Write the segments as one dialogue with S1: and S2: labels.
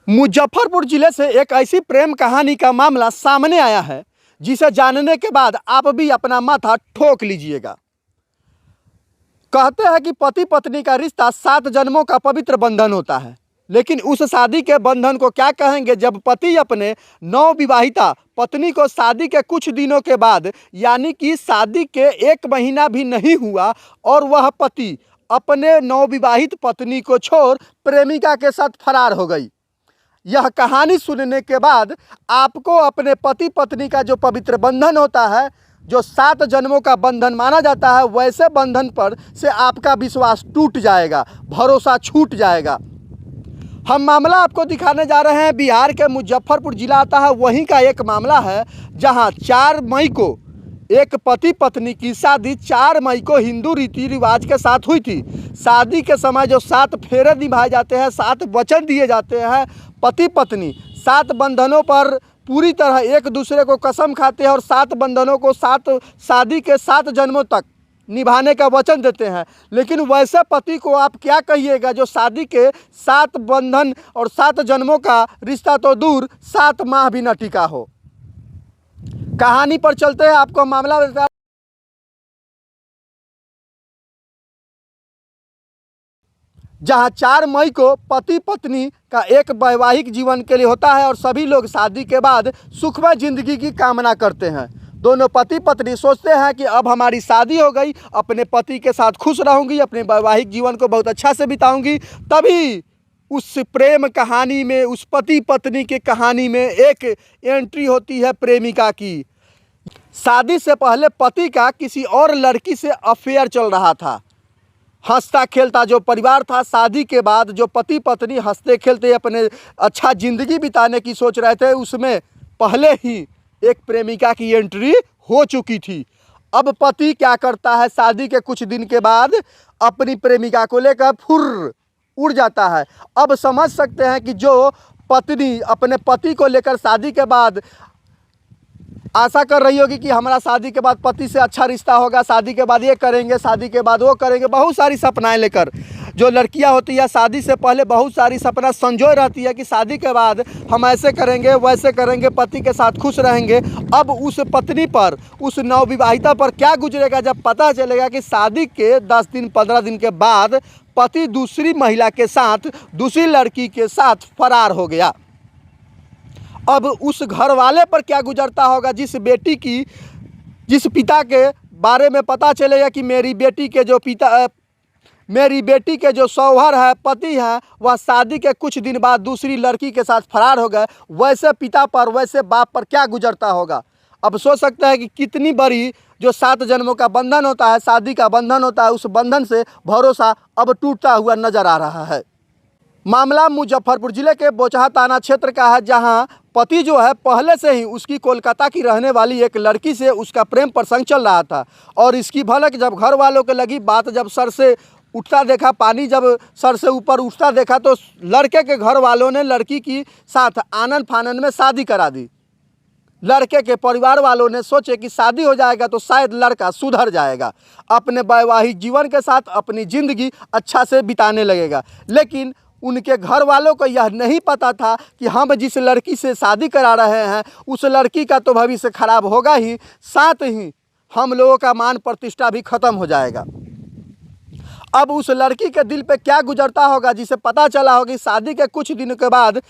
S1: मुजफ्फरपुर जिले से एक ऐसी प्रेम कहानी का मामला सामने आया है जिसे जानने के बाद आप भी अपना माथा ठोक लीजिएगा। कहते हैं कि पति पत्नी का रिश्ता 7 जन्मों का पवित्र बंधन होता है, लेकिन उस शादी के बंधन को क्या कहेंगे जब पति अपने नवविवाहिता पत्नी को शादी के कुछ दिनों के बाद, यानी कि शादी के 1 महीना भी नहीं हुआ, और वह पति अपने नवविवाहित पत्नी को छोड़ प्रेमिका के साथ फरार हो गई। यह कहानी सुनने के बाद आपको अपने पति पत्नी का जो पवित्र बंधन होता है, जो 7 जन्मों का बंधन माना जाता है, वैसे बंधन पर से आपका विश्वास टूट जाएगा, भरोसा छूट जाएगा। हम मामला आपको दिखाने जा रहे हैं। बिहार के मुजफ्फरपुर जिला आता है, वहीं का एक मामला है जहां 4 मई को एक पति पत्नी की शादी 4 मई को हिंदू रीति रिवाज के साथ हुई थी। शादी के समय जो 7 फेरे निभाए जाते हैं, 7 वचन दिए जाते हैं, पति पत्नी 7 बंधनों पर पूरी तरह एक दूसरे को कसम खाते हैं और 7 बंधनों को शादी के 7 जन्मों तक निभाने का वचन देते हैं। लेकिन वैसे पति को आप क्या कहिएगा जो शादी के 7 बंधन और 7 जन्मों का रिश्ता तो दूर 7 माह भी न टिका हो। कहानी पर चलते हैं, आपको मामला बता। जहां 4 मई को पति पत्नी का एक वैवाहिक जीवन के लिए होता है और सभी लोग शादी के बाद सुखमय जिंदगी की कामना करते हैं। दोनों पति पत्नी सोचते हैं कि अब हमारी शादी हो गई, अपने पति के साथ खुश रहूंगी, अपने वैवाहिक जीवन को बहुत अच्छा से बिताऊंगी। तभी उस प्रेम कहानी में, उस पति पत्नी की कहानी में एक एंट्री होती है प्रेमिका की। शादी से पहले पति का किसी और लड़की से अफेयर चल रहा था। हंसता खेलता जो परिवार था, शादी के बाद जो पति पत्नी हंसते खेलते अपने अच्छा ज़िंदगी बिताने की सोच रहे थे, उसमें पहले ही एक प्रेमिका की एंट्री हो चुकी थी। अब पति क्या करता है, शादी के कुछ दिन के बाद अपनी प्रेमिका को लेकर फुर्र उड़ जाता है। अब समझ सकते हैं कि जो पत्नी अपने पति को लेकर शादी के बाद आशा कर रही होगी कि हमारा शादी के बाद पति से अच्छा रिश्ता होगा, शादी के बाद ये करेंगे, शादी के बाद वो करेंगे, बहुत सारी सपनाएं लेकर जो लड़कियां होती है शादी से पहले बहुत सारी सपना संजोए रहती है कि शादी के बाद हम ऐसे करेंगे, वैसे करेंगे, पति के साथ खुश रहेंगे। अब उस पत्नी पर, उस नवविवाहिता पर क्या गुजरेगा जब पता चलेगा कि शादी के 10 दिन 15 दिन के बाद पति दूसरी महिला के साथ, दूसरी लड़की के साथ फरार हो गया। अब उस घर वाले पर क्या गुजरता होगा, जिस पिता के बारे में पता चलेगा कि मेरी बेटी के जो शौहर है, पति है, वह शादी के कुछ दिन बाद दूसरी लड़की के साथ फरार हो गए। वैसे पिता पर, वैसे बाप पर क्या गुजरता होगा। अब सोच सकते हैं कि कितनी बड़ी जो 7 जन्मों का बंधन होता है, शादी का बंधन होता है, उस बंधन से भरोसा अब टूटता हुआ नजर आ रहा है। मामला मुजफ्फरपुर जिले के बोचहा थाना क्षेत्र का है, जहां पति जो है पहले से ही उसकी कोलकाता की रहने वाली एक लड़की से उसका प्रेम प्रसंग चल रहा था। और इसकी भनक जब घर वालों के लगी, बात जब सर से उठता देखा, पानी जब सर से ऊपर उठता देखा, तो लड़के के घर वालों ने लड़की की साथ आनन फानन में शादी करा दी। लड़के के परिवार वालों ने सोचे कि शादी हो जाएगा तो शायद लड़का सुधर जाएगा, अपने वैवाहिक जीवन के साथ अपनी ज़िंदगी अच्छा से बिताने लगेगा। लेकिन उनके घर वालों को यह नहीं पता था कि हम जिस लड़की से शादी करा रहे हैं उस लड़की का तो भविष्य खराब होगा ही, साथ ही हम लोगों का मान प्रतिष्ठा भी खत्म हो जाएगा। अब उस लड़की के दिल पे क्या गुजरता होगा, जिसे पता चला होगा कि शादी के कुछ दिनों के बाद,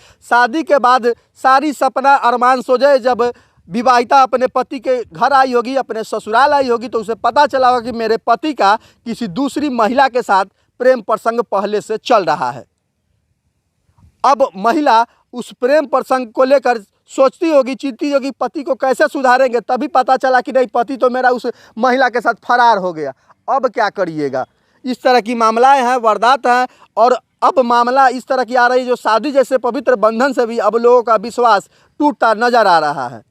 S1: सारी सपना अरमान सोजे जब विवाहिता अपने पति के घर आई होगी, अपने ससुराल आई होगी, तो उसे पता चला होगा कि मेरे पति का किसी दूसरी महिला के साथ प्रेम प्रसंग पहले से चल रहा है। अब महिला उस प्रेम प्रसंग को लेकर सोचती होगी, चिंतित होगी, पति को कैसे सुधारेंगे। तभी पता चला कि नहीं, पति तो मेरा उस महिला के साथ फरार हो गया। अब क्या करिएगा। इस तरह की मामलाएं हैं, वारदात हैं। और अब मामला इस तरह की आ रही है जो शादी जैसे पवित्र बंधन से भी अब लोगों का विश्वास टूटता नजर आ रहा है।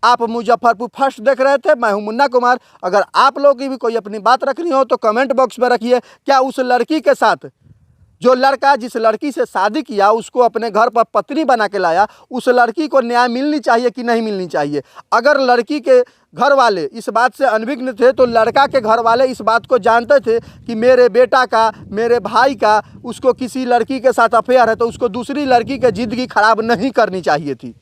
S1: आप मुजफ्फरपुर फर्स्ट देख रहे थे, मैं हूं मुन्ना कुमार। अगर आप लोगों की भी कोई अपनी बात रखनी हो तो कमेंट बॉक्स में रखिए। क्या उस लड़की के साथ जो लड़का जिस लड़की से शादी किया उसको अपने घर पर पत्नी बना के लाया, उस लड़की को न्याय मिलनी चाहिए कि नहीं मिलनी चाहिए। अगर लड़की के घर वाले इस बात से अनभिज्ञ थे तो लड़का के घर वाले इस बात को जानते थे कि मेरे बेटा का, मेरे भाई का उसको किसी लड़की के साथ अफेयर है, तो उसको दूसरी लड़की की ज़िंदगी खराब नहीं करनी चाहिए थी।